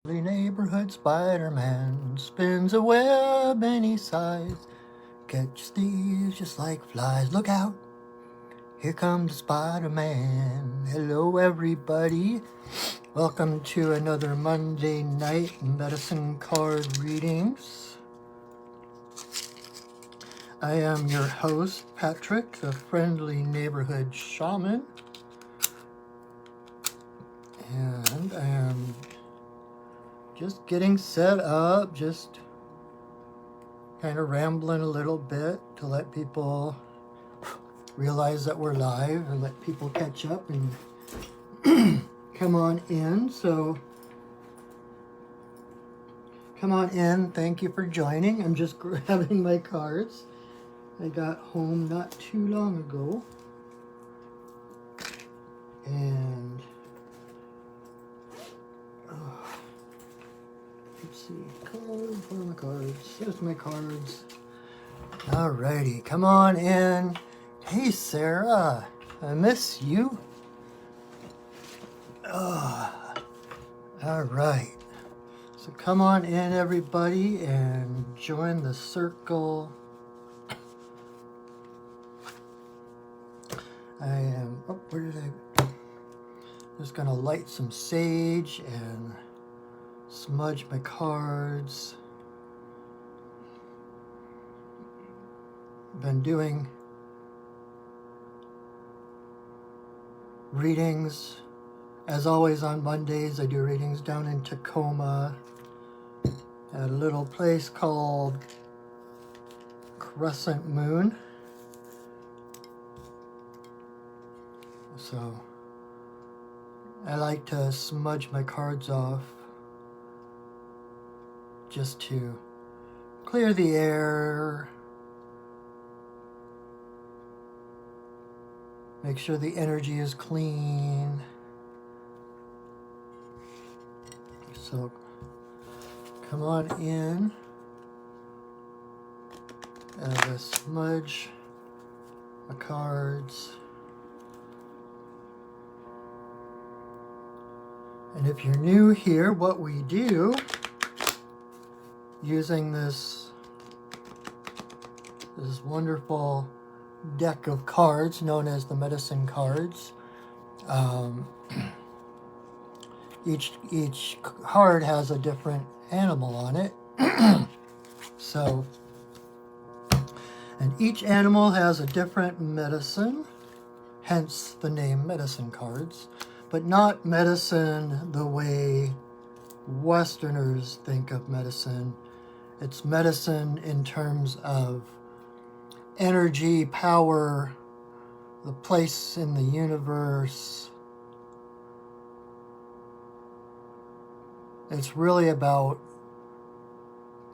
The neighborhood Spider-Man spins a web any size. Catch thieves just like flies. Look out! Here comes Spider-Man. Hello, everybody. Welcome to another Monday night medicine card readings. I am your host, Patrick, the friendly neighborhood shaman. And I am just getting set up, just kind of rambling a little bit to let people realize that we're live and let people catch up and come on in. So come on in. Thank you for joining. I'm just grabbing my cards. I got home not too long ago. And let's see. Cards, where are my cards? There's my cards. Alrighty, come on in. Hey, Sarah, I miss you. All right. So come on in, everybody, and join the circle. Where did I? Just gonna light some sage and smudge my cards. Been doing readings, as always, on Mondays. I do readings down in Tacoma at a little place called Crescent Moon. So I like to smudge my cards off just to clear the air, make sure the energy is clean. So come on in as I smudge my cards. And if you're new here, what we do using this wonderful deck of cards known as the medicine cards. Each card has a different animal on it. So, and each animal has a different medicine, hence the name medicine cards, but not medicine the way Westerners think of medicine. It's medicine in terms of energy, power, the place in the universe. It's really about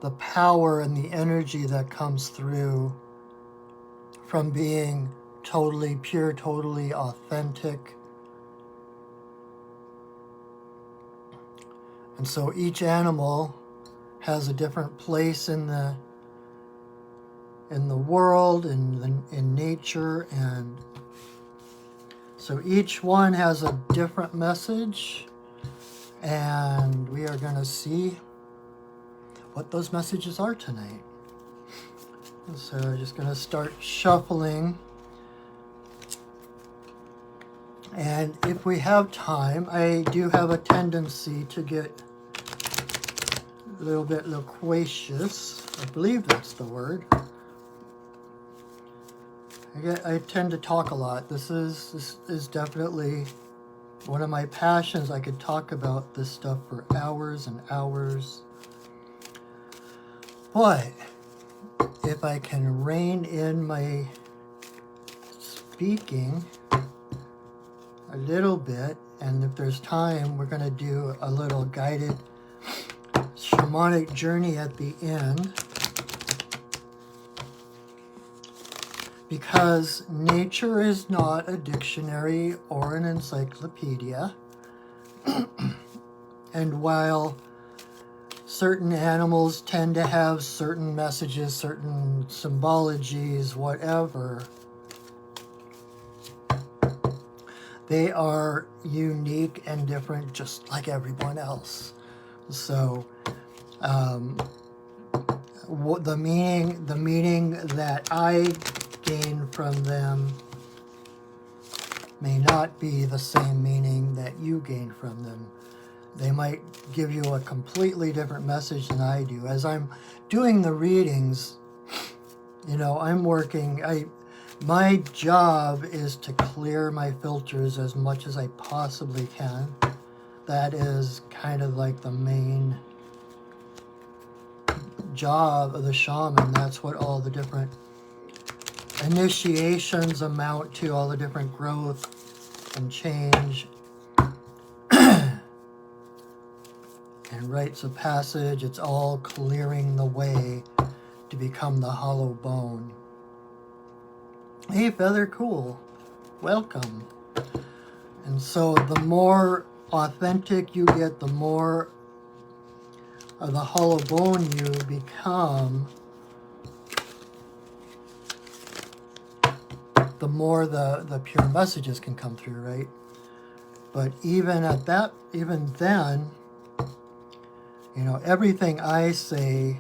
the power and the energy that comes through from being totally pure, totally authentic. And so each animal has a different place in the world, in nature, and so each one has a different message, and we are going to see what those messages are tonight. And so I'm just going to start shuffling, and if we have time, I do have a tendency to get a little bit loquacious. I believe that's the word. I tend to talk a lot. This is definitely one of my passions. I could talk about this stuff for hours and hours. But if I can rein in my speaking a little bit, and if there's time, we're going to do a little guided shamanic journey at the end. Because nature is not a dictionary or an encyclopedia. And while certain animals tend to have certain messages, certain symbologies, whatever, they are unique and different just like everyone else. So the meaning that I gain from them may not be the same meaning that you gain from them. They might give you a completely different message than I do. As I'm doing the readings, you know, I'm working, my job is to clear my filters as much as I possibly can. That is kind of like the main job of the shaman. That's what all the different initiations amount to, all the different growth and change and rites of passage. It's all clearing the way to become the hollow bone. Hey, Feather, cool. Welcome. And so the more authentic you get, the more of the hollow bone you become, the more the pure messages can come through, right? But even then, you know, everything I say,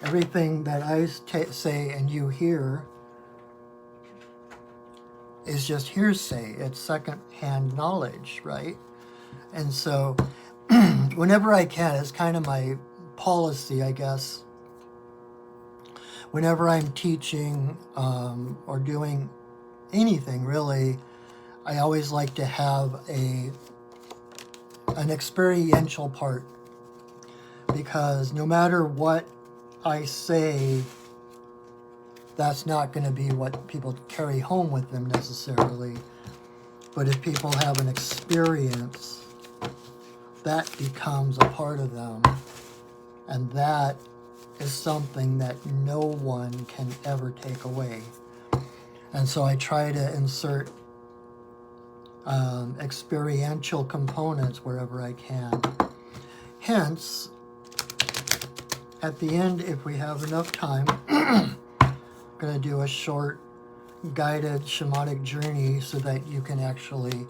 everything that I say and you hear is just hearsay. It's second-hand knowledge, right? And so whenever I can, it's kind of my policy, I guess. Whenever I'm teaching or doing anything, really, I always like to have an experiential part, because no matter what I say, that's not going to be what people carry home with them necessarily. But if people have an experience, that becomes a part of them. And that is something that no one can ever take away. And so I try to insert experiential components wherever I can. Hence, at the end, if we have enough time, I'm going to do a short guided shamanic journey so that you can actually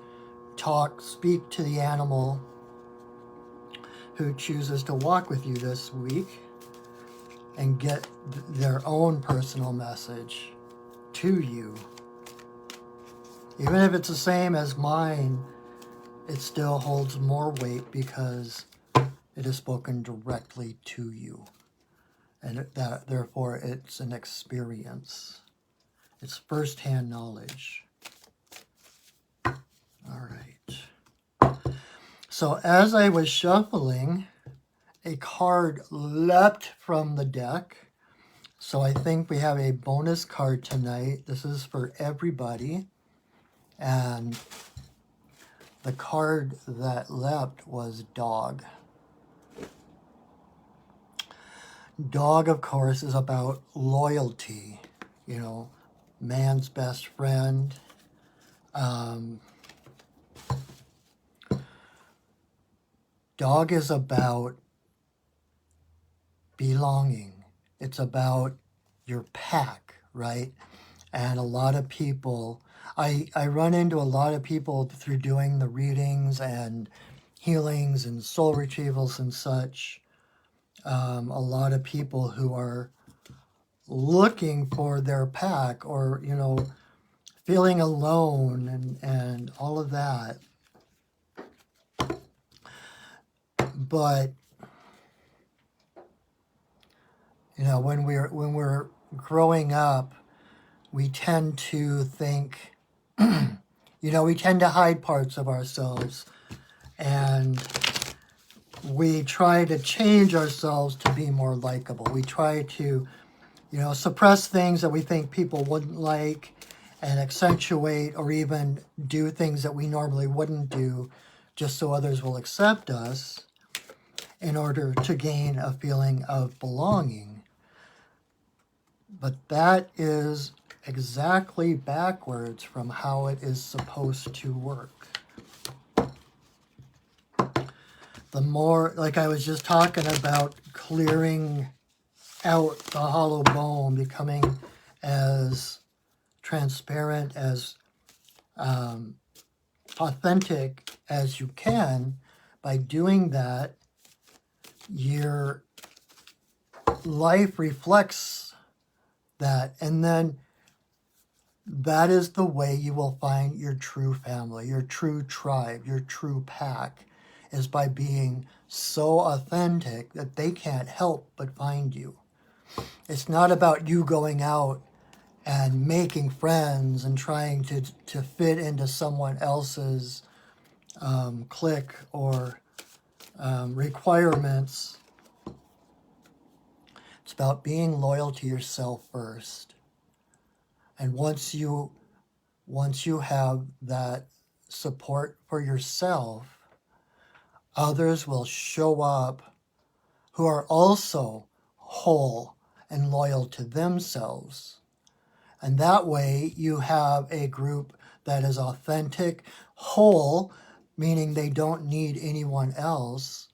speak to the animal who chooses to walk with you this week and get their own personal message to you. Even if it's the same as mine, it still holds more weight because it is spoken directly to you. And therefore, it's an experience. It's first-hand knowledge. All right. So as I was shuffling, a card leapt from the deck. So I think we have a bonus card tonight. This is for everybody. And the card that leapt was dog. Dog, of course, is about loyalty, you know, man's best friend. Dog is about belonging. It's about your pack, right? And a lot of people, I run into a lot of people through doing the readings and healings and soul retrievals and such. A lot of people who are looking for their pack, or, you know, feeling alone and all of that. But, you know, when we're growing up, we tend to think, you know, we tend to hide parts of ourselves, and we try to change ourselves to be more likable. We try to, you know, suppress things that we think people wouldn't like, and accentuate or even do things that we normally wouldn't do just so others will accept us in order to gain a feeling of belonging. But that is exactly backwards from how it is supposed to work. The more, like I was just talking about, clearing out the hollow bone, becoming as transparent, as authentic as you can, by doing that, your life reflects that, and then that is the way you will find your true family, your true tribe, your true pack, is by being so authentic that they can't help but find you. It's not about you going out and making friends and trying to fit into someone else's clique or requirements. It's about being loyal to yourself first. And once you have that support for yourself, others will show up who are also whole and loyal to themselves. And that way you have a group that is authentic, whole, meaning they don't need anyone else.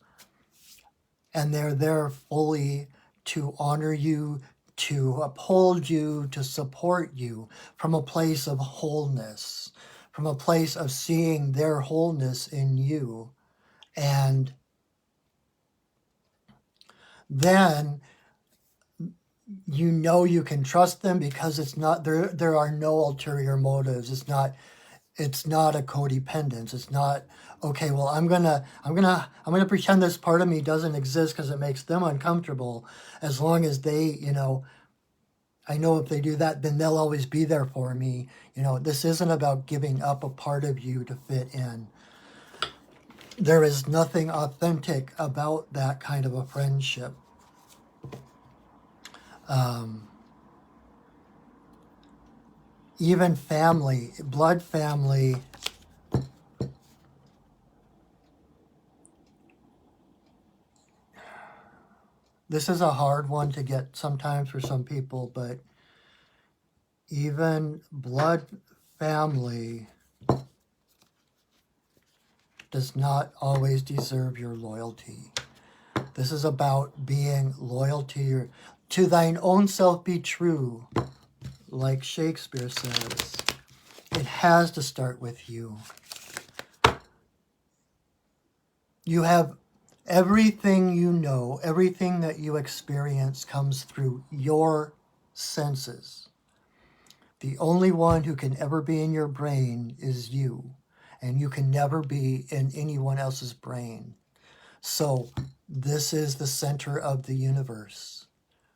And they're there fully to honor you, to uphold you, to support you from a place of wholeness, from a place of seeing their wholeness in you. And then you know you can trust them because it's not there are no ulterior motives. It's not a codependence. It's not, okay, well, I'm gonna pretend this part of me doesn't exist because it makes them uncomfortable, as long as they, I know if they do that, then they'll always be there for me. This isn't about giving up a part of you to fit in. There is nothing authentic about that kind of a friendship. Even family, blood family, this is a hard one to get sometimes for some people, but even blood family does not always deserve your loyalty. This is about being loyal to thine own self be true, like Shakespeare says. It has to start with you. You have everything you know, everything that you experience comes through your senses. The only one who can ever be in your brain is you, and you can never be in anyone else's brain. So this is the center of the universe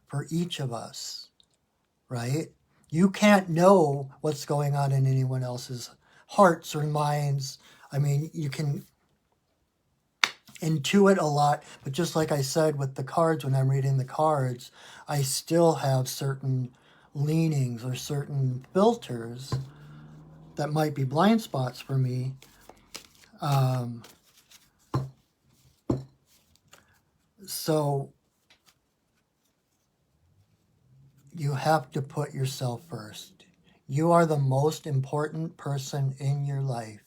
for each of us, right? You can't know what's going on in anyone else's hearts or minds. I mean, you can intuit a lot, but just like I said with the cards, when I'm reading the cards, I still have certain leanings or certain filters that might be blind spots for me. So you have to put yourself first. You are the most important person in your life.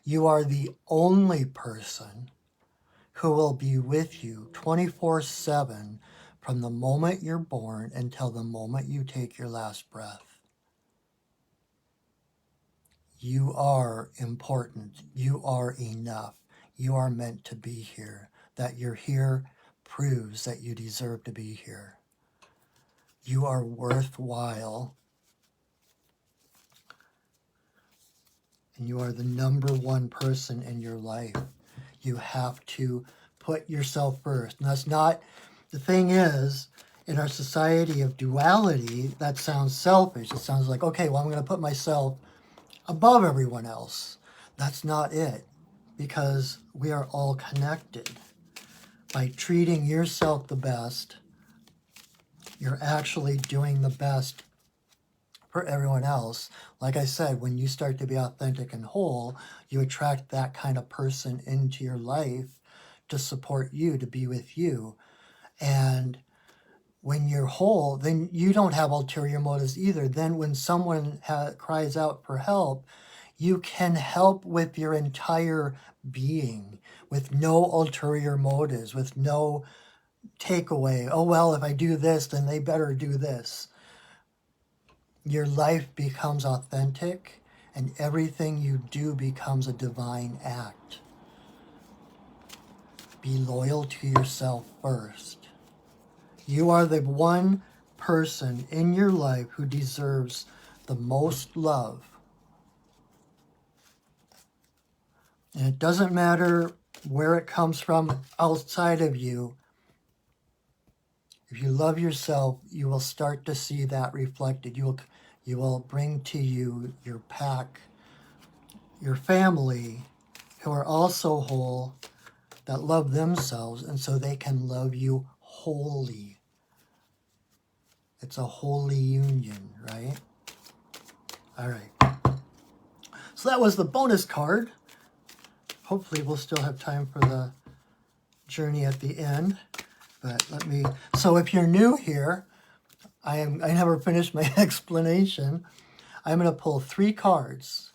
You are the only person who will be with you 24/7 from the moment you're born until the moment you take your last breath. You are important. You are enough. You are meant to be here. That you're here proves that you deserve to be here. You are worthwhile. And you are the number one person in your life. You have to put yourself first. And that's not, the thing is, in our society of duality, that sounds selfish. It sounds like, okay, well, I'm going to put myself above everyone else. That's not it, because we are all connected. By treating yourself the best, you're actually doing the best for everyone else. Like I said, when you start to be authentic and whole, you attract that kind of person into your life to support you, to be with you. And when you're whole, then you don't have ulterior motives either. Then when someone cries out for help, you can help with your entire being, with no ulterior motives, with no takeaway. Oh, well, if I do this, then they better do this. Your life becomes authentic, and everything you do becomes a divine act. Be loyal to yourself first. You are the one person in your life who deserves the most love. And it doesn't matter where it comes from outside of you. If you love yourself, you will start to see that reflected. You will bring to you your pack, your family, who are also whole, that love themselves, and so they can love you wholly. It's a holy union, right? All right. So that was the bonus card. Hopefully we'll still have time for the journey at the end. But so if you're new here, I never finished my explanation. I'm going to pull 3 cards.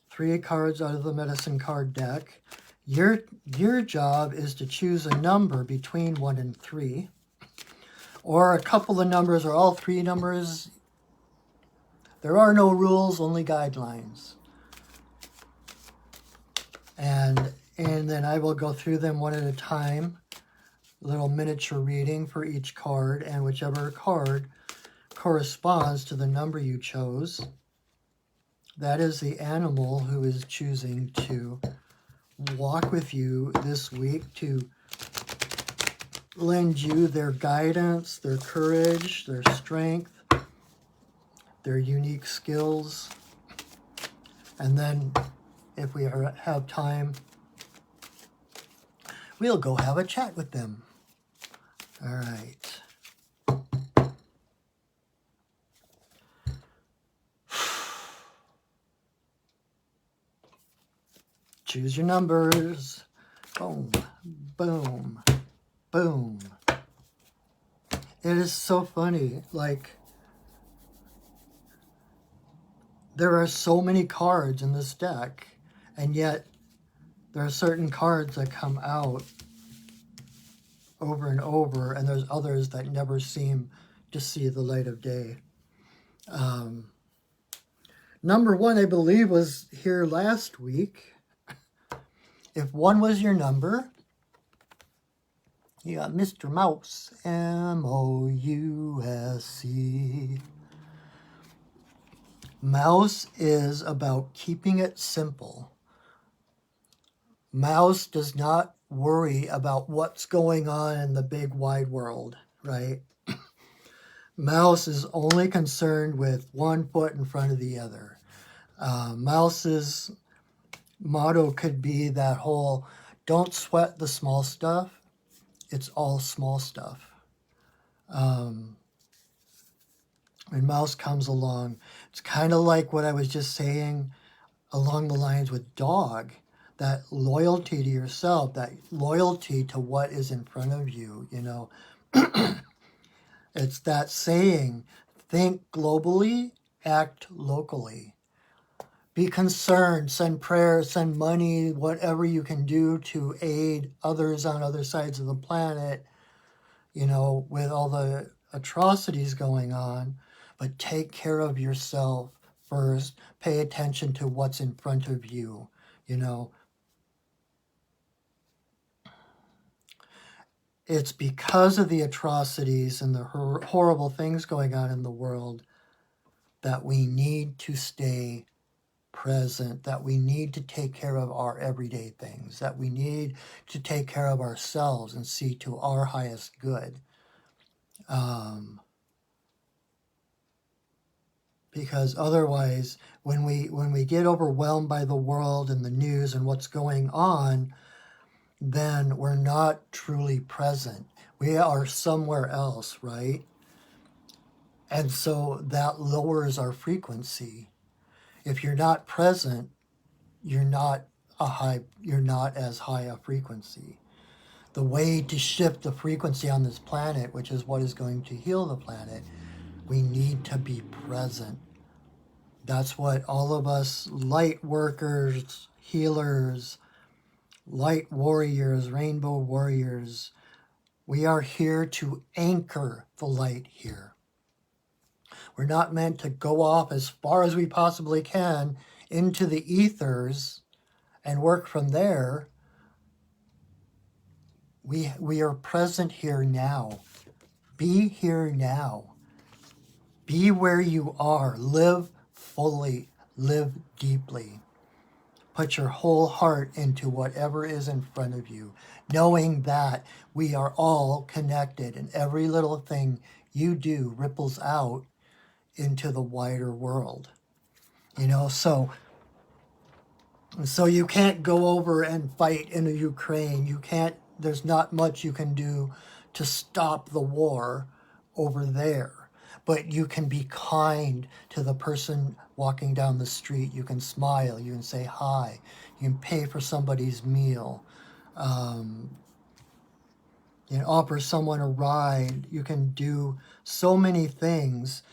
3 cards out of the medicine card deck. Your job is to choose a number between 1 and 3. Or a couple of numbers, or all 3 numbers. There are no rules, only guidelines. And then I will go through them one at a time. Little miniature reading for each card, and whichever card corresponds to the number you chose, that is the animal who is choosing to walk with you this week, to lend you their guidance, their courage, their strength, their unique skills. And then, if we have time, we'll go have a chat with them. All right. Choose your numbers. Boom, boom, boom. It is so funny. Like, there are so many cards in this deck, and yet there are certain cards that come out over and over, and there's others that never seem to see the light of day. Number 1, I believe, was here last week. If 1 was your number, you got Mr. Mouse, M-O-U-S-E. Mouse is about keeping it simple. Mouse does not worry about what's going on in the big wide world, right? Mouse is only concerned with one foot in front of the other. Mouse's motto could be that whole, don't sweat the small stuff. It's all small stuff. When Mouse comes along, it's kind of like what I was just saying along the lines with dog. That loyalty to yourself, that loyalty to what is in front of you, you know. It's that saying, think globally, act locally. Be concerned, send prayers, send money, whatever you can do to aid others on other sides of the planet, you know, with all the atrocities going on. But take care of yourself first. Pay attention to what's in front of you, you know. It's because of the atrocities and the horrible things going on in the world that we need to stay present, that we need to take care of our everyday things, that we need to take care of ourselves and see to our highest good. Because otherwise, when we get overwhelmed by the world and the news and what's going on, then we're not truly present. We are somewhere else, right? And so that lowers our frequency. If you're not present, you're not as high a frequency. The way to shift the frequency on this planet, which is what is going to heal the planet, we need to be present. That's what all of us light workers, healers, light warriors, rainbow warriors, we are here to anchor the light here. We're not meant to go off as far as we possibly can into the ethers and work from there. We are present here now. Be here now. Be where you are. Live fully. Live deeply. Put your whole heart into whatever is in front of you, knowing that we are all connected and every little thing you do ripples out into the wider world. You know, so you can't go over and fight in Ukraine. You can't, there's not much you can do to stop the war over there. But you can be kind to the person walking down the street. You can smile. You can say hi. You can pay for somebody's meal. You can offer someone a ride. You can do so many things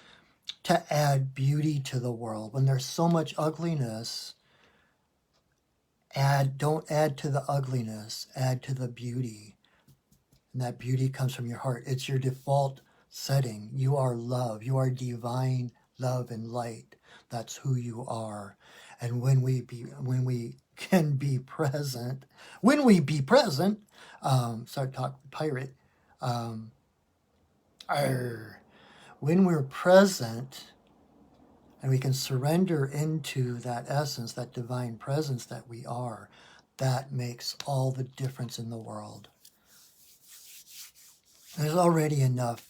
to add beauty to the world. When there's so much ugliness, don't add to the ugliness, add to the beauty. And that beauty comes from your heart. It's your default setting. You are love. You are divine love and light. That's who you are. And when we can be present, start talking pirate. When we're present and we can surrender into that essence, that divine presence that we are, that makes all the difference in the world. There's already enough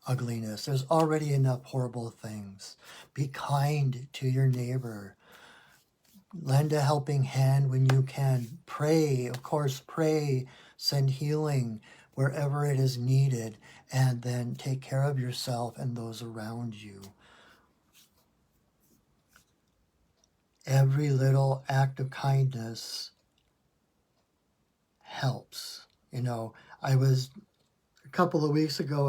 ugliness. There's already enough horrible things. Be kind to your neighbor. Lend a helping hand when you can. Pray, of course, pray. Send healing wherever it is needed. And then take care of yourself and those around you. Every little act of kindness helps. You know, a couple of weeks ago,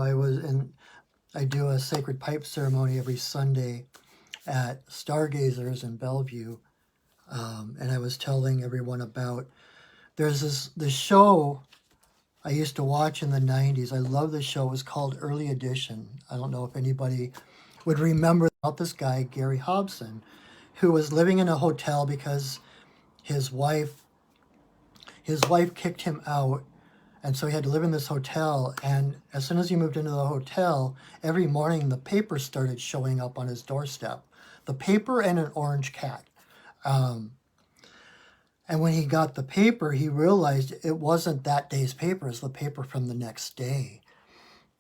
I do a sacred pipe ceremony every Sunday at Stargazers in Bellevue. And I was telling everyone about, there's this show I used to watch in the 90s. I love this show. It was called Early Edition. I don't know if anybody would remember about this guy, Gary Hobson, who was living in a hotel because his wife kicked him out. And so he had to live in this hotel. And as soon as he moved into the hotel, every morning the paper started showing up on his doorstep. The paper and an orange cat. And when he got the paper, he realized it wasn't that day's paper. It was the paper from the next day.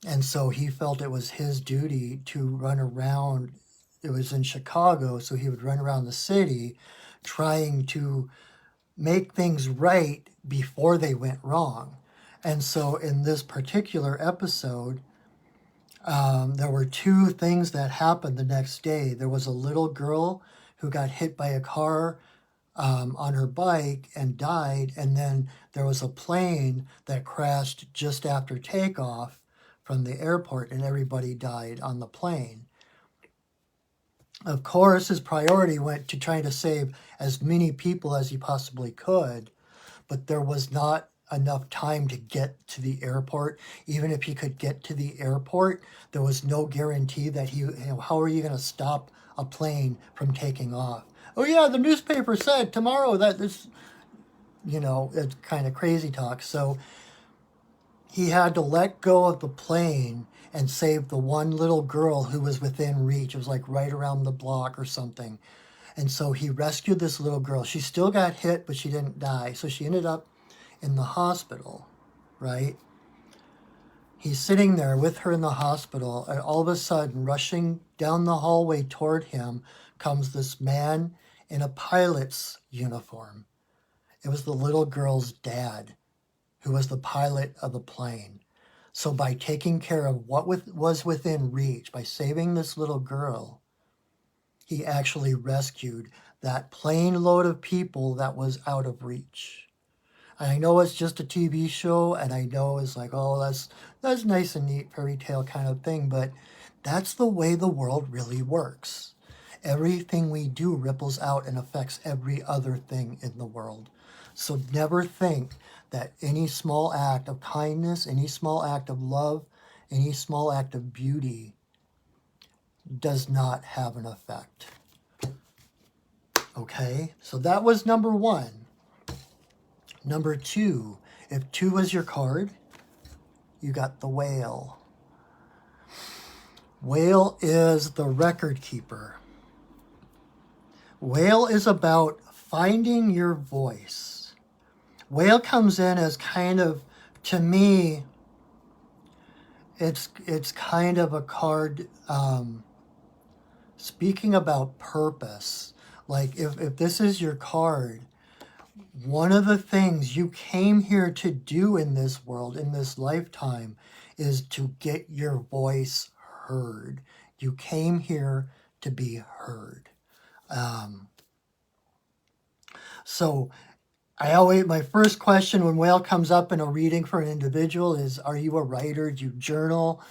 And so he felt it was his duty to run around. It was in Chicago, so he would run around the city trying to make things right before they went wrong. And so in this particular episode, there were two things that happened the next day. There was a little girl who got hit by a car on her bike and died. And then there was a plane that crashed just after takeoff from the airport, and everybody died on the plane. Of course, his priority went to trying to save as many people as he possibly could, but there was not enough time to get to the airport. Even if he could get to the airport, there was no guarantee that how are you going to stop a plane from taking off? Oh yeah, the newspaper said tomorrow that this, it's kind of crazy talk. So he had to let go of the plane and save the one little girl who was within reach. It was like right around the block or something. And so he rescued this little girl. She still got hit, but she didn't die. So she ended up in the hospital, right? He's sitting there with her in the hospital, and all of a sudden, rushing down the hallway toward him, comes this man in a pilot's uniform. It was the little girl's dad, who was the pilot of the plane. So by taking care of what was within reach, by saving this little girl, he actually rescued that plane load of people that was out of reach. And I know it's just a TV show, and I know it's like, oh, that's nice and neat, fairy tale kind of thing, but that's the way the world really works. Everything we do ripples out and affects every other thing in the world. So never think that any small act of kindness, any small act of love, any small act of beauty does not have an effect. Okay, so that was number one. Number two, if two was your card, you got the whale. Whale is the record keeper. Whale is about finding your voice. Whale comes in as kind of, to me, it's kind of a card speaking about purpose. Like if this is your card, one of the things you came here to do in this world, in this lifetime, is to get your voice heard. You came here to be heard. So my first question when whale comes up in a reading for an individual is, are you a writer? Do you journal?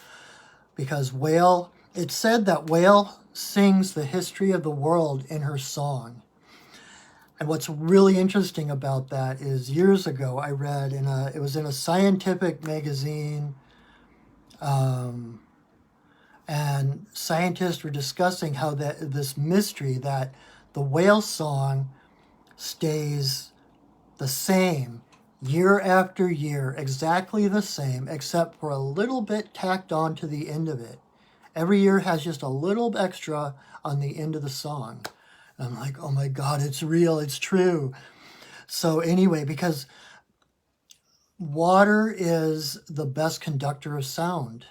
Because whale, it's said that whale sings the history of the world in her song. And what's really interesting about that is years ago I read it was in a scientific magazine, and scientists were discussing how this mystery that the whale song stays the same year after year, exactly the same, except for a little bit tacked on to the end of it. Every year has just a little extra on the end of the song. And I'm like, oh my God, it's real, it's true. So anyway, because water is the best conductor of sound.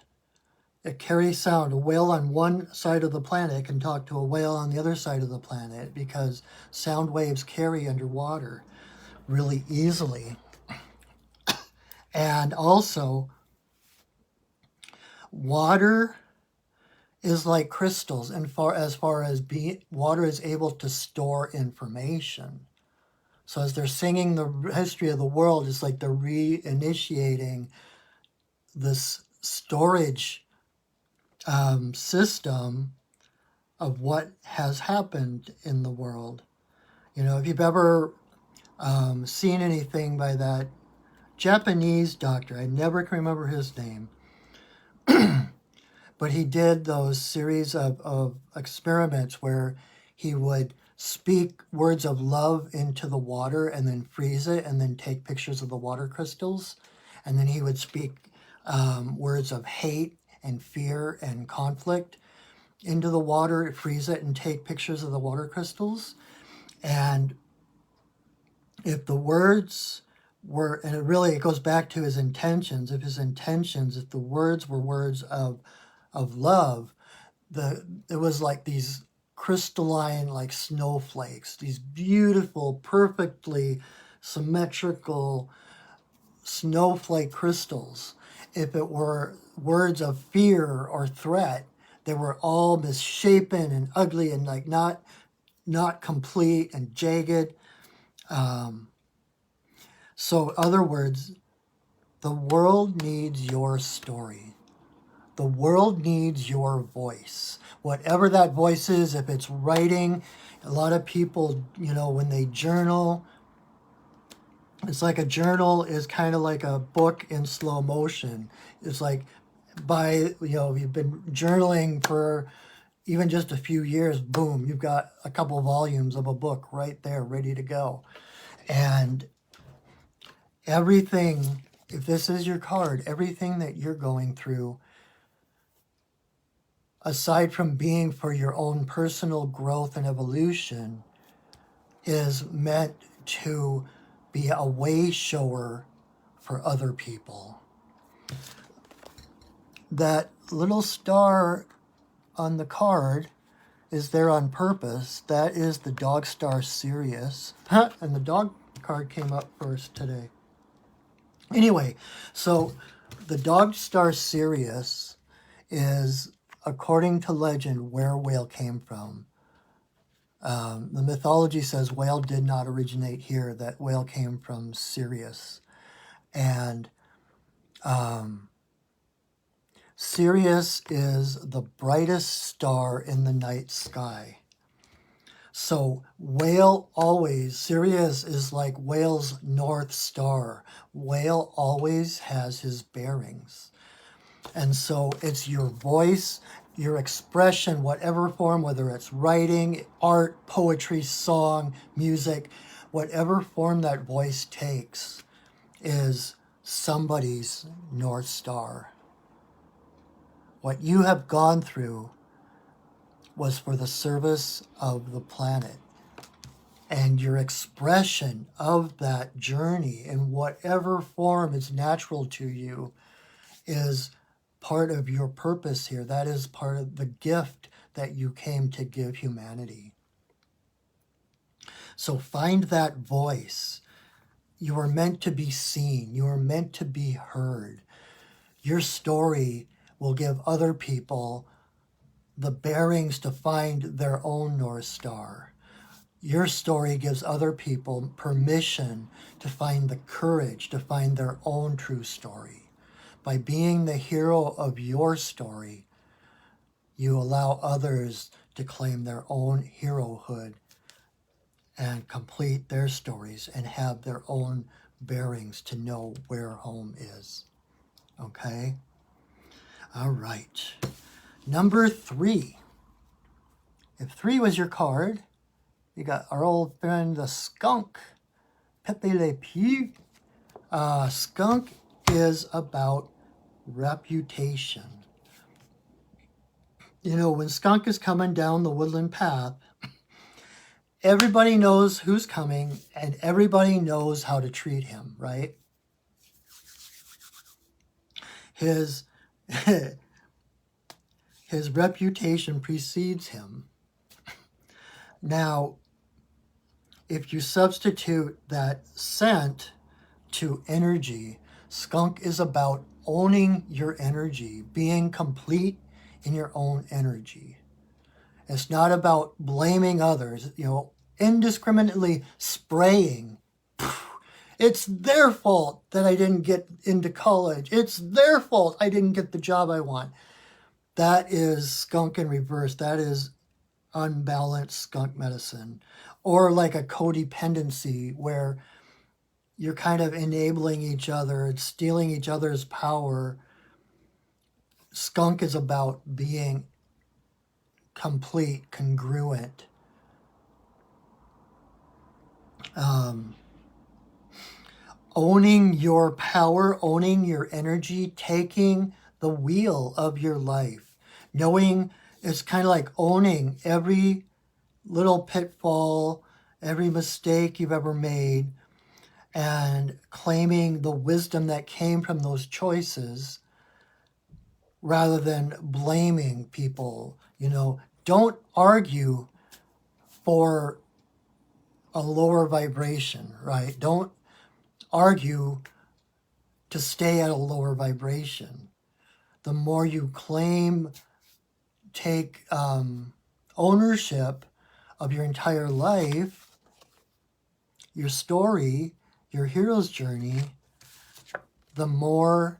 It carries sound. A whale on one side of the planet can talk to a whale on the other side of the planet because sound waves carry underwater really easily. And also, water is like crystals, and as far as water is able to store information. So as they're singing the history of the world, it's like they're reinitiating this storage system of what has happened in the world. You know, if you've ever seen anything by that Japanese doctor, I never can remember his name, but he did those series of experiments where he would speak words of love into the water and then freeze it and then take pictures of the water crystals. And then he would speak words of hate and fear and conflict into the water, freeze it, and take pictures of the water crystals. And if the words were, and it goes back to his intentions, if the words were words of love, it was like these crystalline, like snowflakes, these beautiful, perfectly symmetrical snowflake crystals. If it were words of fear or threat, they were all misshapen and ugly and like not complete and jagged. So, in other words, the world needs your story. The world needs your voice. Whatever that voice is, if it's writing, a lot of people, you know, when they journal, it's like a journal is kind of like a book in slow motion. It's like you've been journaling for even just a few years, boom, you've got a couple volumes of a book right there ready to go. And everything, if this is your card, everything that you're going through, aside from being for your own personal growth and evolution, is meant to be a way shower for other people. That little star on the card is there on purpose. That is the dog star Sirius. And the dog card came up first today. Anyway, so the dog star Sirius is, according to legend, where whale came from. The mythology says whale did not originate here, that whale came from Sirius. And Sirius is the brightest star in the night sky. So Sirius is like whale's north star. Whale always has his bearings. And so it's your voice, your expression, whatever form, whether it's writing, art, poetry, song, music, whatever form that voice takes is somebody's North Star. What you have gone through was for the service of the planet. And your expression of that journey in whatever form is natural to you is part of your purpose here. That is part of the gift that you came to give humanity. So find that voice. You are meant to be seen. You are meant to be heard. Your story will give other people the bearings to find their own North Star. Your story gives other people permission to find the courage to find their own true story. By being the hero of your story, you allow others to claim their own herohood and complete their stories and have their own bearings to know where home is. Okay? All right. Number 3. If 3 was your card, you got our old friend, the skunk. Pepe Le Pew. Skunk is about reputation. You know, when skunk is coming down the woodland path, everybody knows who's coming and everybody knows how to treat him, right? His reputation precedes him. Now, if you substitute that scent to energy, skunk is about owning your energy, being complete in your own energy. It's not about blaming others, indiscriminately spraying. It's their fault that I didn't get into college. It's their fault I didn't get the job I want. That is skunk in reverse. That is unbalanced skunk medicine. Or like a codependency where you're kind of enabling each other and stealing each other's power. Skunk is about being complete, congruent. Owning your power, owning your energy, taking the wheel of your life. Knowing it's kind of like owning every little pitfall, every mistake you've ever made, and claiming the wisdom that came from those choices rather than blaming people. Don't argue for a lower vibration, right? Don't argue to stay at a lower vibration. The more you take ownership of your entire life, your story, your hero's journey, the more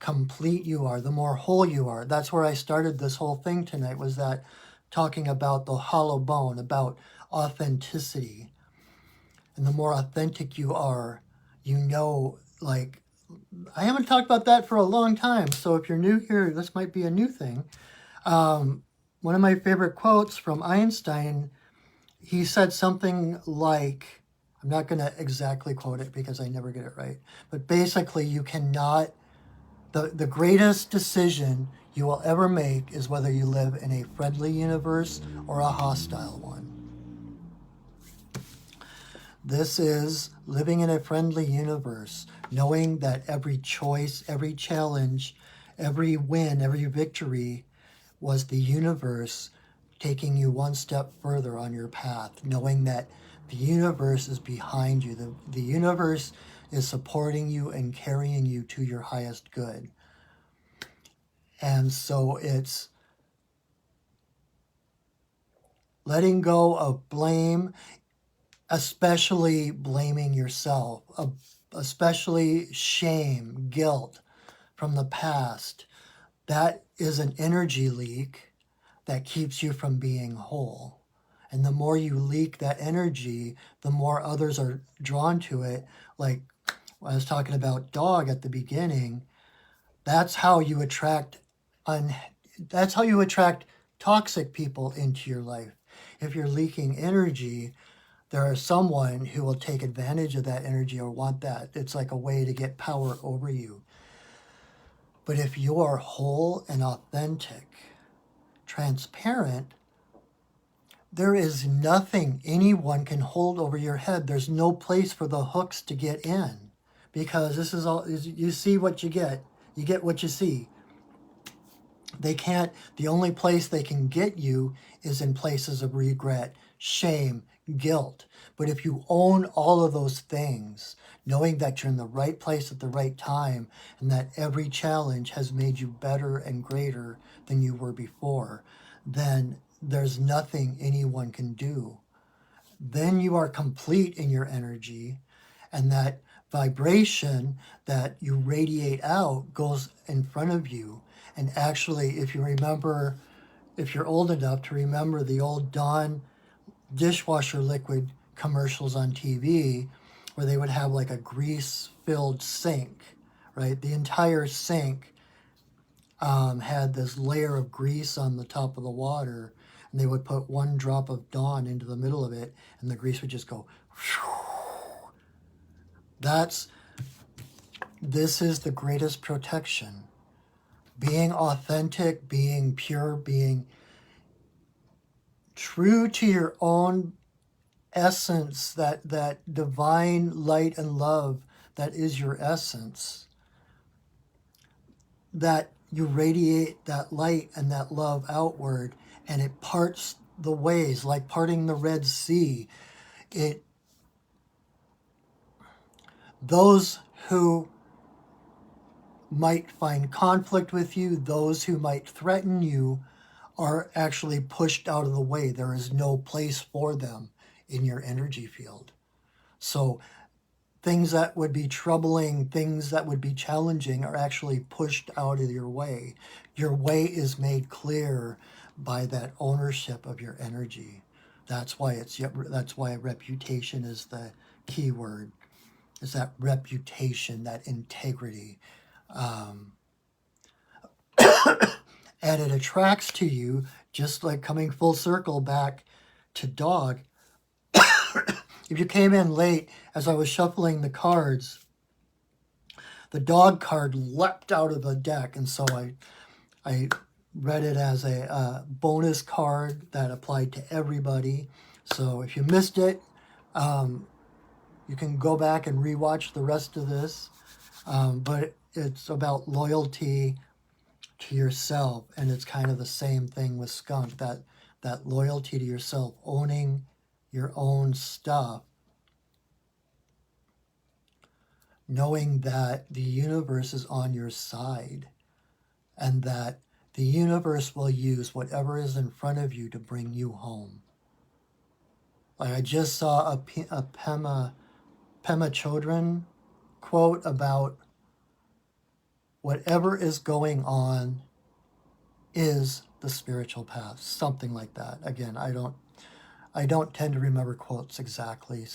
complete you are, the more whole you are. That's where I started this whole thing tonight, was that talking about the hollow bone, about authenticity. And the more authentic you are, I haven't talked about that for a long time. So if you're new here, this might be a new thing. One of my favorite quotes from Einstein, he said something like, I'm not going to exactly quote it because I never get it right, but basically you cannot, the greatest decision you will ever make is whether you live in a friendly universe or a hostile one. This is living in a friendly universe, knowing that every choice, every challenge, every win, every victory was the universe taking you one step further on your path, knowing that the universe is behind you. The universe is supporting you and carrying you to your highest good. And so it's letting go of blame, especially blaming yourself, especially shame, guilt from the past. That is an energy leak that keeps you from being whole. And the more you leak that energy, the more others are drawn to it. Like I was talking about dog at the beginning, that's how you attract toxic people into your life. If you're leaking energy, there is someone who will take advantage of that energy or want that. It's like a way to get power over you. But if you are whole and authentic, transparent, there is nothing anyone can hold over your head. There's no place for the hooks to get in, because this is all, you see what you get what you see. They can't, the only place they can get you is in places of regret, shame, guilt. But if you own all of those things, knowing that you're in the right place at the right time, and that every challenge has made you better and greater than you were before, then there's nothing anyone can do. Then you are complete in your energy, and that vibration that you radiate out goes in front of you. And actually, if you remember, if you're old enough to remember the old Dawn dishwasher liquid commercials on TV, where they would have like a grease-filled sink, right? The entire sink had this layer of grease on the top of the water, and they would put one drop of Dawn into the middle of it, and the grease would just go. This is the greatest protection. Being authentic, being pure, being true to your own essence, that divine light and love that is your essence, that you radiate that light and that love outward, and it parts the ways, like parting the Red Sea. Those who might find conflict with you, those who might threaten you, are actually pushed out of the way. There is no place for them in your energy field. So things that would be troubling, things that would be challenging, are actually pushed out of your way. Your way is made clear by that ownership of your energy. That's why reputation is the key word. Is that reputation, that integrity. And it attracts to you, just like coming full circle back to dog. If you came in late as I was shuffling the cards, the dog card leapt out of the deck, and so I read it as a bonus card that applied to everybody. So if you missed it, you can go back and rewatch the rest of this. But it's about loyalty to yourself, and it's kind of the same thing with skunk, that loyalty to yourself, owning your own stuff, knowing that the universe is on your side, and that the universe will use whatever is in front of you to bring you home. Like I just saw a Pema Chodron quote about whatever is going on is the spiritual path, something like that. Again, I don't tend to remember quotes exactly,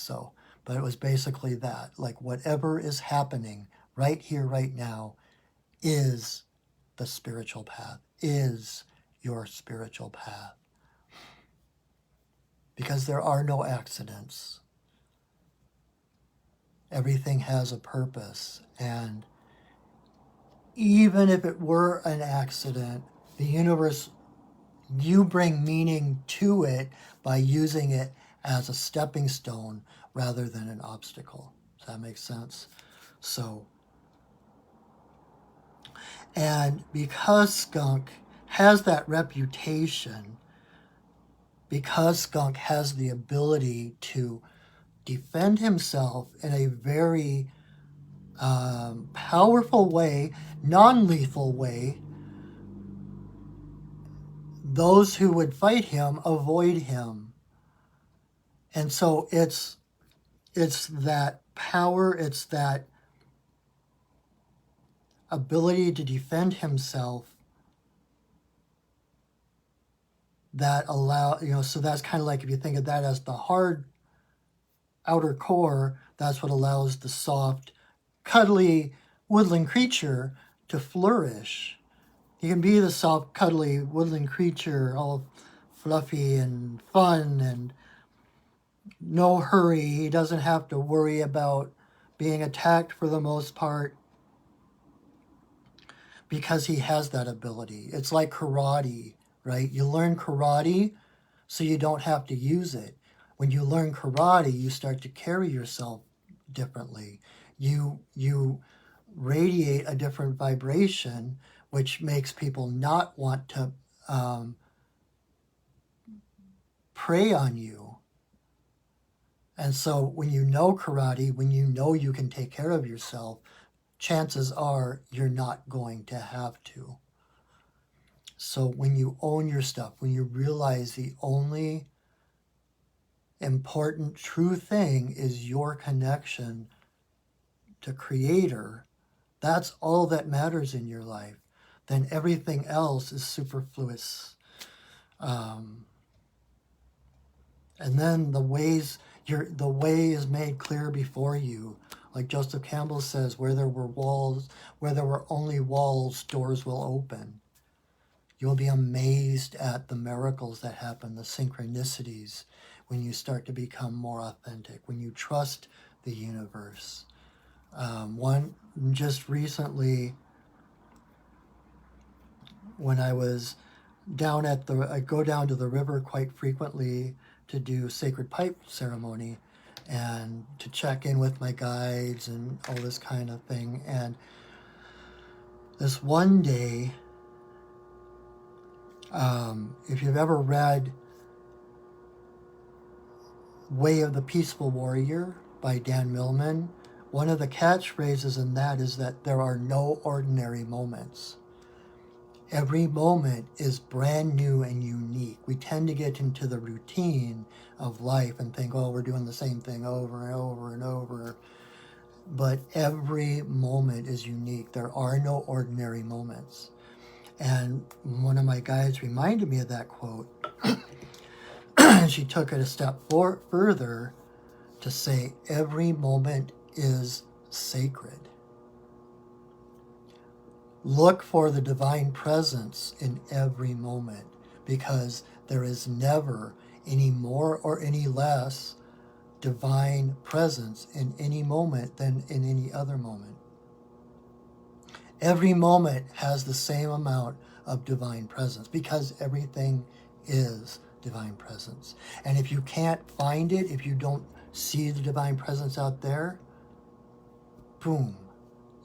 but it was basically that, like whatever is happening right here, right now, is the spiritual path, is your spiritual path. Because there are no accidents. Everything has a purpose, and even if it were an accident, the universe, you bring meaning to it by using it as a stepping stone rather than an obstacle. Does that make sense? So, and because skunk has that reputation, because skunk has the ability to defend himself in a very powerful way, non-lethal way, those who would fight him avoid him. And so it's that power, it's that ability to defend himself that so that's kind of like, if you think of that as the hard outer core, that's what allows the soft, cuddly woodland creature to flourish. You can be the soft, cuddly woodland creature, all fluffy and fun, no hurry. He doesn't have to worry about being attacked for the most part because he has that ability. It's like karate, right? You learn karate so you don't have to use it. When you learn karate, you start to carry yourself differently. You radiate a different vibration, which makes people not want to prey on you. And so when you know karate, when you know you can take care of yourself, chances are you're not going to have to. So when you own your stuff, when you realize the only important true thing is your connection to Creator, that's all that matters in your life, then everything else is superfluous. And then the way is made clear before you. Like Joseph Campbell says, where there were only walls, doors will open. You'll be amazed at the miracles that happen, the synchronicities, when you start to become more authentic, when you trust the universe. One just recently, when I was I go down to the river quite frequently to do sacred pipe ceremony and to check in with my guides and all this kind of thing. And this one day, if you've ever read Way of the Peaceful Warrior by Dan Millman, one of the catchphrases in that is that there are no ordinary moments. Every moment is brand new and unique. We tend to get into the routine of life and think, oh, we're doing the same thing over and over and over. But every moment is unique. There are no ordinary moments. And one of my guides reminded me of that quote. She took it a step further to say, every moment is sacred. Look for the divine presence in every moment, because there is never any more or any less divine presence in any moment than in any other moment. Every moment has the same amount of divine presence, because everything is divine presence. And if you can't find it, if you don't see the divine presence out there, boom,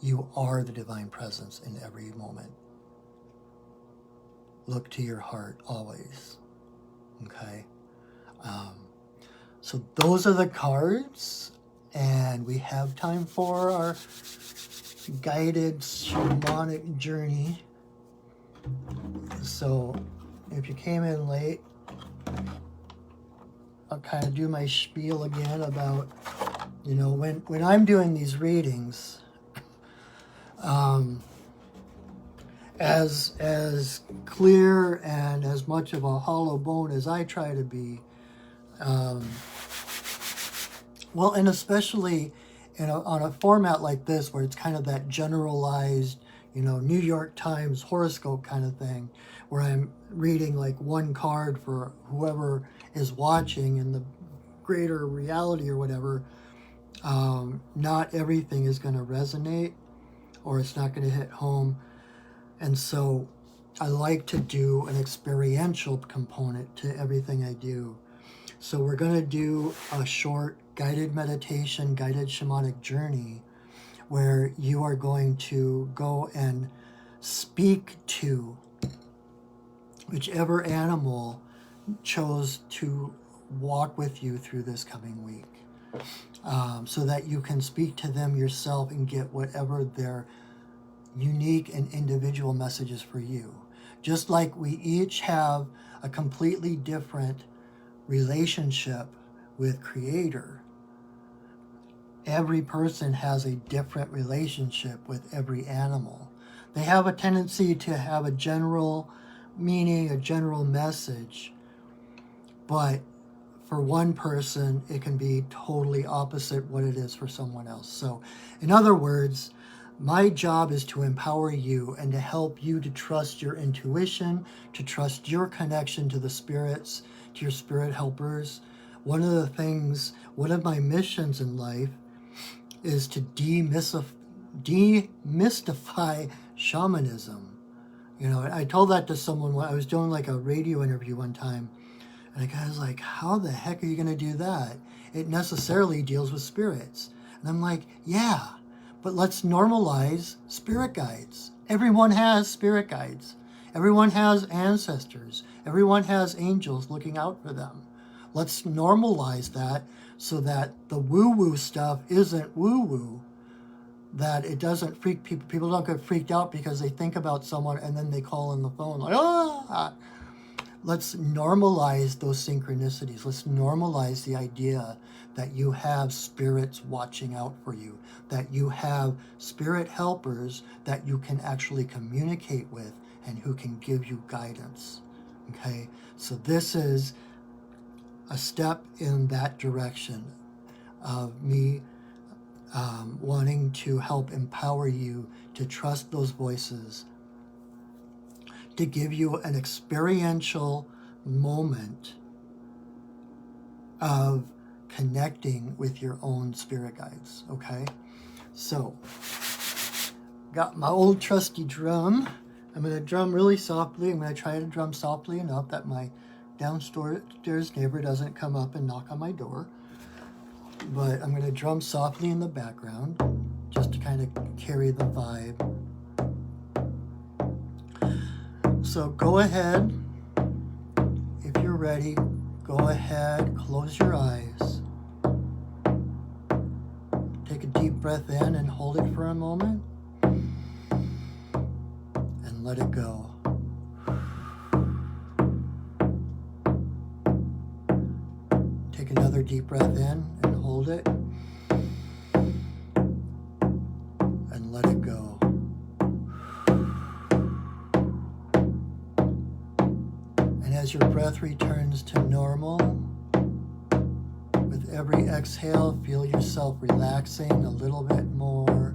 you are the divine presence in every moment. Look to your heart always. Okay? So those are the cards, and we have time for our guided shamanic journey. So if you came in late, I'll kind of do my spiel again about, when I'm doing these readings, as clear and as much of a hollow bone as I try to be, and especially on a format like this where it's kind of that generalized, New York Times horoscope kind of thing, where I'm reading like one card for whoever is watching in the greater reality or whatever, not everything is going to resonate, or it's not going to hit home. And so I like to do an experiential component to everything I do. So we're going to do a short guided meditation, guided shamanic journey, where you are going to go and speak to whichever animal chose to walk with you through this coming week, so that you can speak to them yourself and get whatever their unique and individual messages for you. Just like we each have a completely different relationship with Creator, every person has a different relationship with every animal. They have a tendency to have a general meaning, a general message, but for one person, it can be totally opposite what it is for someone else. So, in other words, my job is to empower you and to help you to trust your intuition, to trust your connection to the spirits, to your spirit helpers, one of my missions in life is to demystify shamanism. You know, I told that to someone when I was doing like a radio interview one time, and the guy was like, how the heck are you going to do that? It necessarily deals with spirits. And I'm like, yeah, but let's normalize spirit guides. Everyone has spirit guides. Everyone has ancestors. Everyone has angels looking out for them. Let's normalize that so that the woo-woo stuff isn't woo-woo, that it doesn't freak people. People don't get freaked out because they think about someone and then they call on the phone like, ah! Let's normalize those synchronicities. Let's normalize the idea that you have spirits watching out for you, that you have spirit helpers that you can actually communicate with and who can give you guidance. Okay, so this is a step in that direction of me wanting to help empower you to trust those voices, to give you an experiential moment of connecting with your own spirit guides, okay? So, got my old trusty drum. I'm going to drum really softly. I'm going to try to drum softly enough that my downstairs neighbor doesn't come up and knock on my door. But I'm going to drum softly in the background just to kind of carry the vibe. So go ahead, if you're ready, go ahead, close your eyes. Take a deep breath in and hold it for a moment. And let it go. Take another deep breath in and hold it. And let it go. As your breath returns to normal, with every exhale, feel yourself relaxing a little bit more,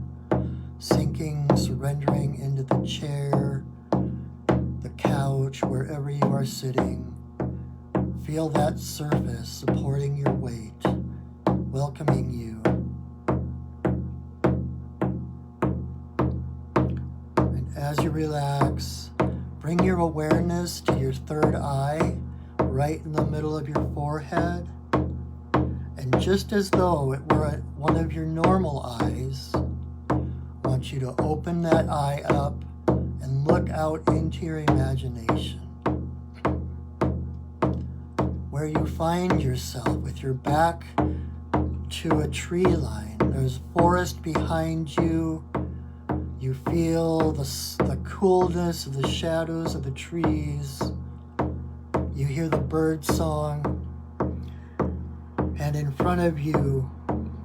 sinking, surrendering into the chair, the couch, wherever you are sitting. Feel that surface supporting your weight, welcoming you. And as you relax, bring your awareness to your third eye, right in the middle of your forehead. And just as though it were one of your normal eyes, I want you to open that eye up and look out into your imagination, where you find yourself with your back to a tree line. There's forest behind you. You feel the coolness of the shadows of the trees. You hear the bird song. And in front of you,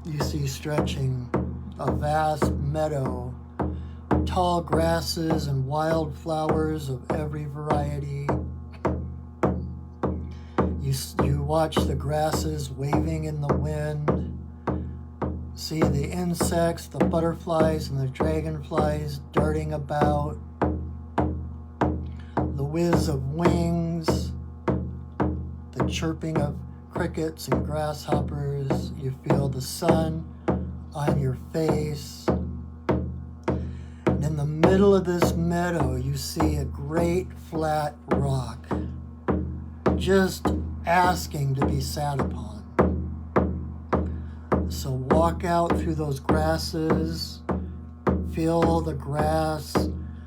you see stretching a vast meadow, tall grasses and wildflowers of every variety. You watch the grasses waving in the wind. See the insects, the butterflies and the dragonflies darting about, the whiz of wings, the chirping of crickets and grasshoppers. You feel the sun on your face. And in the middle of this meadow, you see a great flat rock, just asking to be sat upon. So walk out through those grasses, feel the grass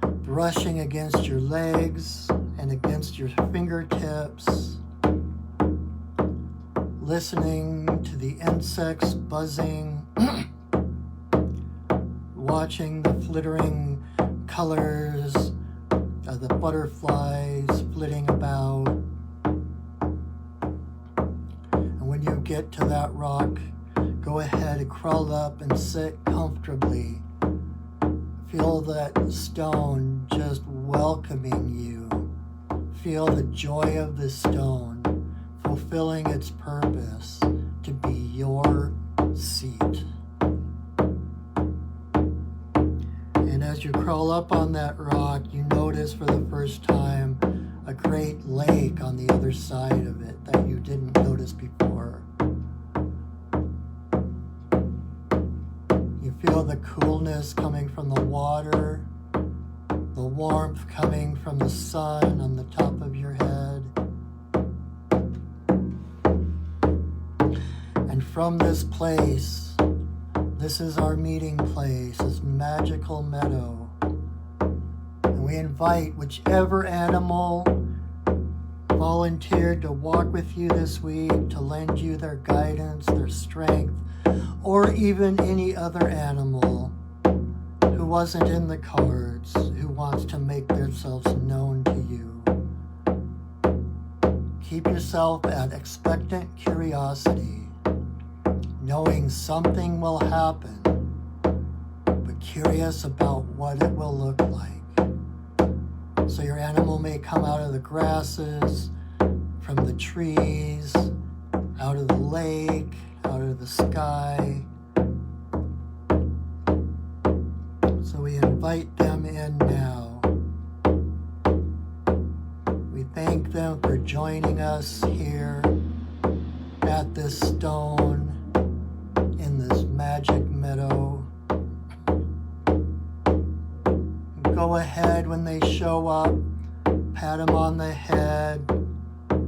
brushing against your legs and against your fingertips, listening to the insects buzzing, watching the flittering colors of the butterflies flitting about. And when you get to that rock, go ahead and crawl up and sit comfortably. Feel that stone just welcoming you. Feel the joy of the stone fulfilling its purpose to be your seat. And as you crawl up on that rock, you notice for the first time a great lake on the other side of it that you didn't notice before. Feel the coolness coming from the water, the warmth coming from the sun on the top of your head. And from this place, this is our meeting place, this magical meadow. And we invite whichever animal volunteered to walk with you this week, to lend you their guidance, their strength, or even any other animal who wasn't in the cards, who wants to make themselves known to you. Keep yourself at expectant curiosity, knowing something will happen, but curious about what it will look like. So your animal may come out of the grasses, from the trees, out of the lake, out of the sky. So we invite them in now. We thank them for joining us here at this stone in this magic meadow. Go ahead when they show up, pat them on the head,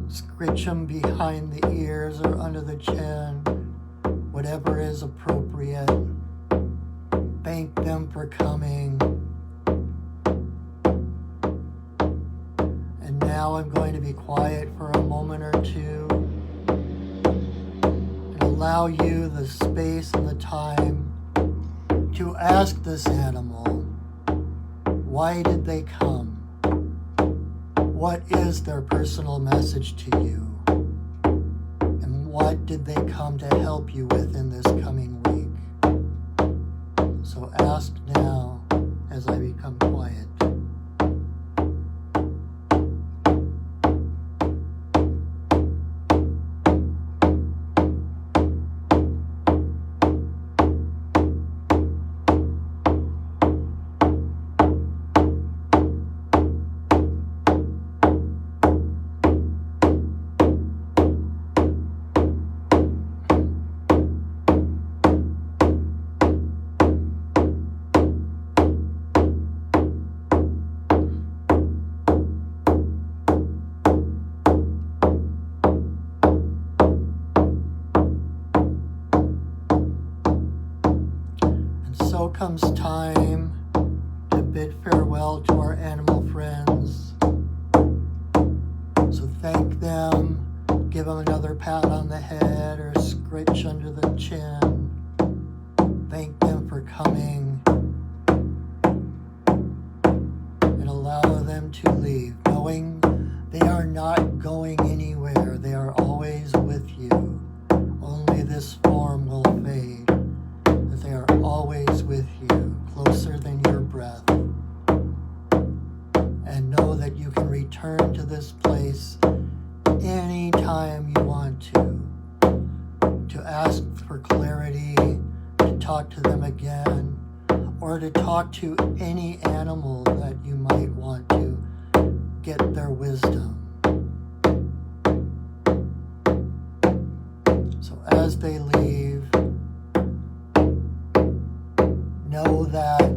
scritch them behind the ears or under the chin, whatever is appropriate. Thank them for coming. And now I'm going to be quiet for a moment or two and allow you the space and the time to ask this animal, why did they come? What is their personal message to you? And what did they come to help you with in this coming week? So ask now as I become quiet. So comes time to bid farewell to our animal friends. So thank them, give them another pat on the head or a scritch under the chin. Thank them for coming and allow them to leave, knowing they are not going anywhere. They are always with you. Only this form will fade. They are always with you, closer than your breath. And know that you can return to this place anytime you want to ask for clarity, to talk to them again, or to talk to any animal that you might want to get their wisdom. So as they leave, know that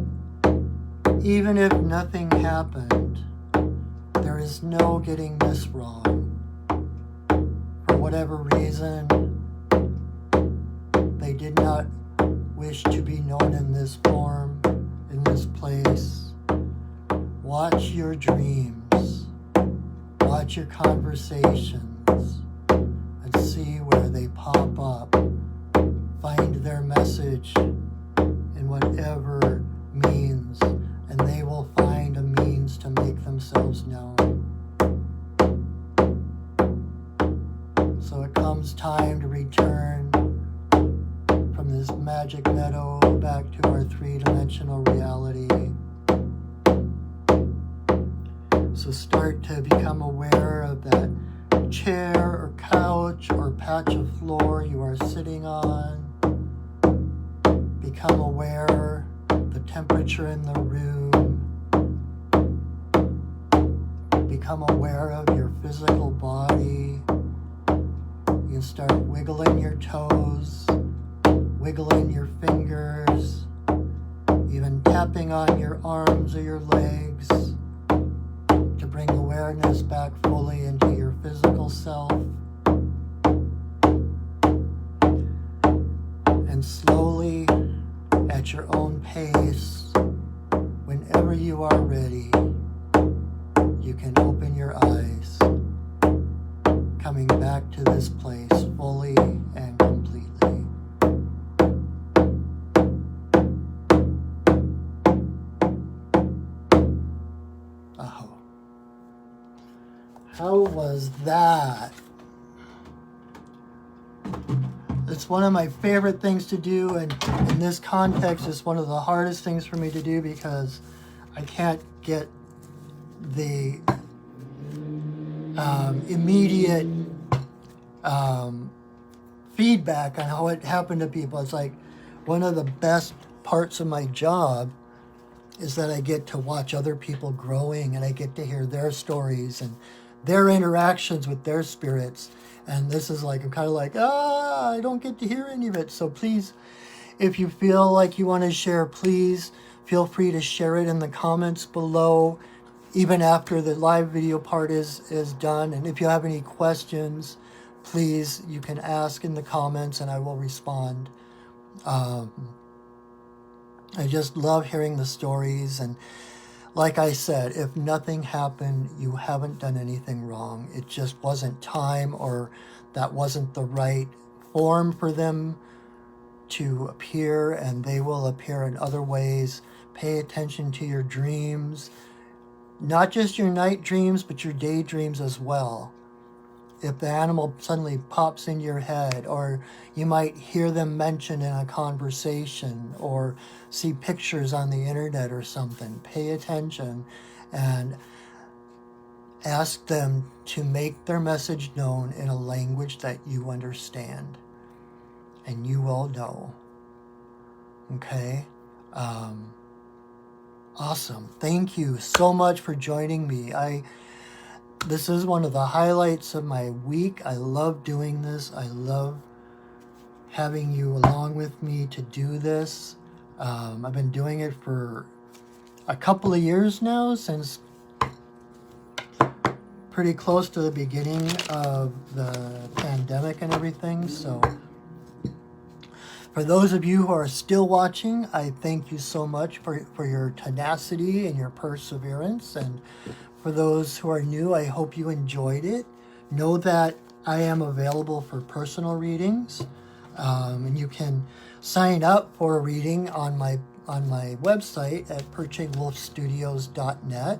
even if nothing happened, there is no getting this wrong. For whatever reason, they did not wish to be known in this form, in this place. Watch your dreams, watch your conversations, and see where they pop up. Find their message in whatever means, and they will find a means to make themselves known. So it comes time to return from this magic meadow back to our three-dimensional reality. So start to become aware of that chair or couch or patch of floor you are sitting on. Become aware of the temperature in the room. Become aware of your physical body. You can start wiggling your toes, wiggling your fingers, tapping on your arms or your legs to bring awareness back fully into your physical self. And slowly, at your own pace, whenever you are ready, you can open your eyes, coming back to this place fully and completely. Oh, how was that? It's one of my favorite things to do, and in this context, it's one of the hardest things for me to do because I can't get the immediate feedback on how it happened to people. It's like one of the best parts of my job is that I get to watch other people growing, and I get to hear their stories and their interactions with their spirits. And this is like, I'm kind of like, I don't get to hear any of it. So please, if you feel like you want to share, please feel free to share it in the comments below, even after the live video part is done. And if you have any questions, please, you can ask in the comments and I will respond. I just love hearing the stories. And like I said, if nothing happened, you haven't done anything wrong. It just wasn't time, or that wasn't the right form for them to appear, and they will appear in other ways. Pay attention to your dreams, not just your night dreams, but your daydreams as well. If the animal suddenly pops in your head, or you might hear them mentioned in a conversation, or see pictures on the internet or something, pay attention and ask them to make their message known in a language that you understand, and you will know. Okay? Awesome. Thank you so much for joining me. This is one of the highlights of my week. I love doing this. I love having you along with me to do this. I've been doing it for a couple of years now, since pretty close to the beginning of the pandemic and everything. So for those of you who are still watching, I thank you so much for your tenacity and your perseverance. And for those who are new, I hope you enjoyed it. Know that I am available for personal readings, and you can sign up for a reading on my website at perchingwolfstudios.net.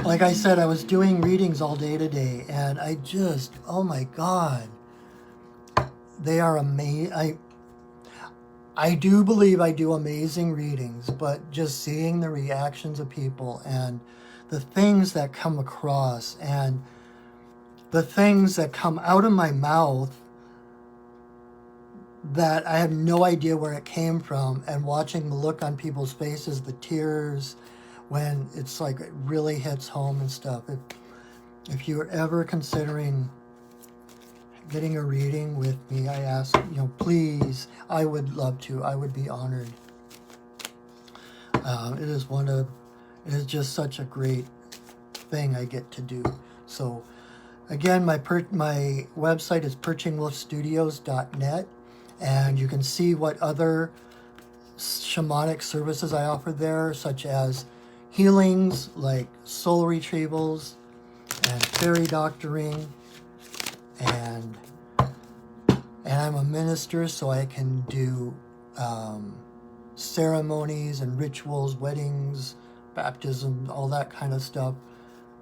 Like I said, I was doing readings all day today, and I just, oh my God, they are amazing. I do believe I do amazing readings, but just seeing the reactions of people and the things that come across and the things that come out of my mouth that I have no idea where it came from, and watching the look on people's faces, the tears, when it's like it really hits home and stuff. If you're ever considering getting a reading with me, I ask, please, I would love to. I would be honored. It is just such a great thing I get to do. So again, my website is perchingwolfstudios.net, and you can see what other shamanic services I offer there, such as healings like soul retrievals and fairy doctoring, and I'm a minister, so I can do ceremonies and rituals, weddings, baptism, all that kind of stuff,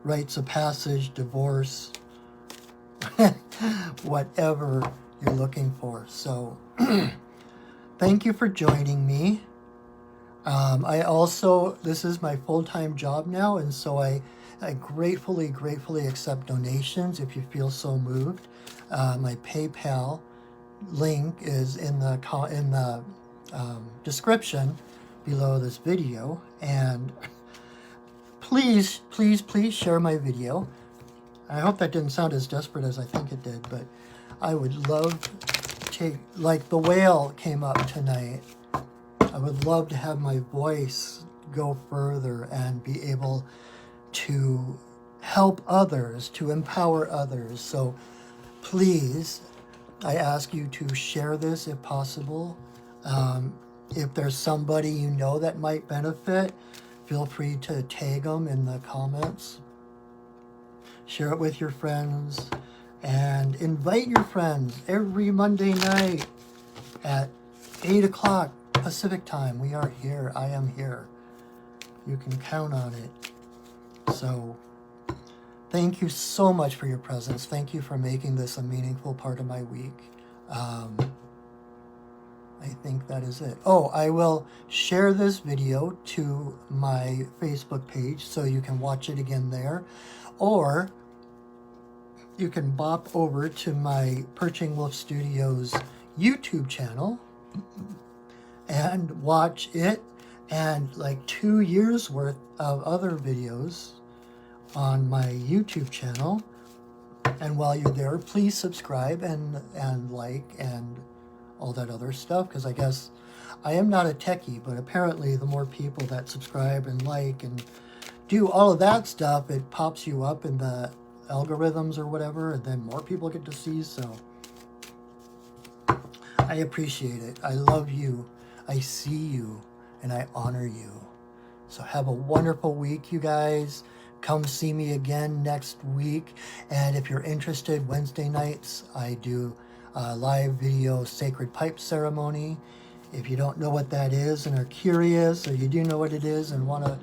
rites of passage, divorce, whatever you're looking for. So thank you for joining me. This is my full-time job now, and so I gratefully accept donations if you feel so moved. My PayPal link is in the description below this video, and please share my video. I hope that didn't sound as desperate as I think it did, but I would love to, like the whale came up tonight, I would love to have my voice go further and be able to help others, to empower others. So please, I ask you to share this if possible. If there's somebody you know that might benefit, feel free to tag them in the comments. Share it with your friends and invite your friends every Monday night at 8 o'clock Pacific time. We are here. I am here. You can count on it. So thank you so much for your presence. Thank you for making this a meaningful part of my week. I think that is it. Oh, I will share this video to my Facebook page so you can watch it again there. Or you can bop over to my Perching Wolf Studios YouTube channel and watch it and like 2 years worth of other videos on my YouTube channel. And while you're there, please subscribe and like and all that other stuff, because I guess I am not a techie, but apparently the more people that subscribe and like and do all of that stuff, it pops you up in the algorithms or whatever, and then more people get to see. So I appreciate it. I love you. I see you and I honor you. So have a wonderful week, you guys. Come see me again next week. And if you're interested, Wednesday nights I do a live video sacred pipe ceremony. If you don't know what that is and are curious, or you do know what it is and want to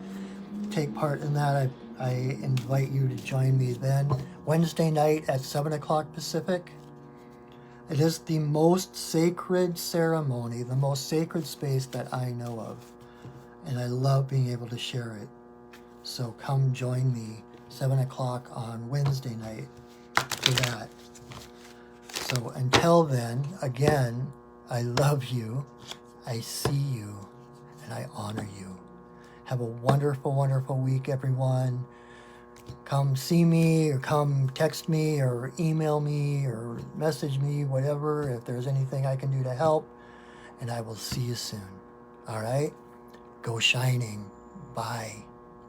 take part in that, I invite you to join me then. Wednesday night at 7 o'clock Pacific. It is the most sacred ceremony, the most sacred space that I know of. And I love being able to share it. So come join me 7 o'clock on Wednesday night for that. So until then, again, I love you, I see you, and I honor you. Have a wonderful, wonderful week, everyone. Come see me, or come text me, or email me, or message me, whatever, if there's anything I can do to help. And I will see you soon. All right? Go shining. Bye.